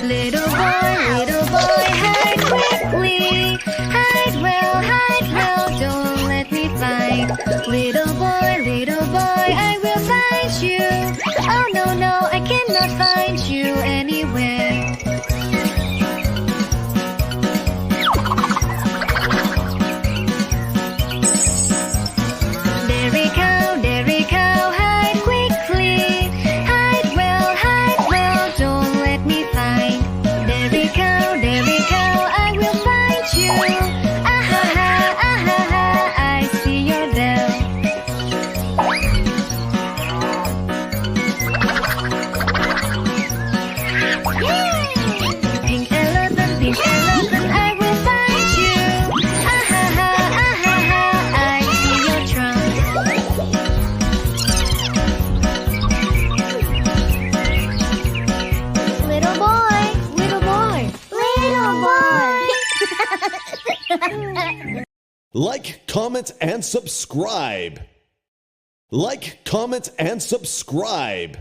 Little boy, hide quickly. Hide well, don't let me find. Little boy, I will find you. Oh no, no, I cannot find you anywhere. Dairy cow, hide quickly. Hide well, don't let me find. Dairy cow, I will find you. Ah ha ha, I see your bell. Pink elephant, I will find you. Ah ha, I see your trunk. Little boy. Like, comment, and subscribe. Like, comment, and subscribe.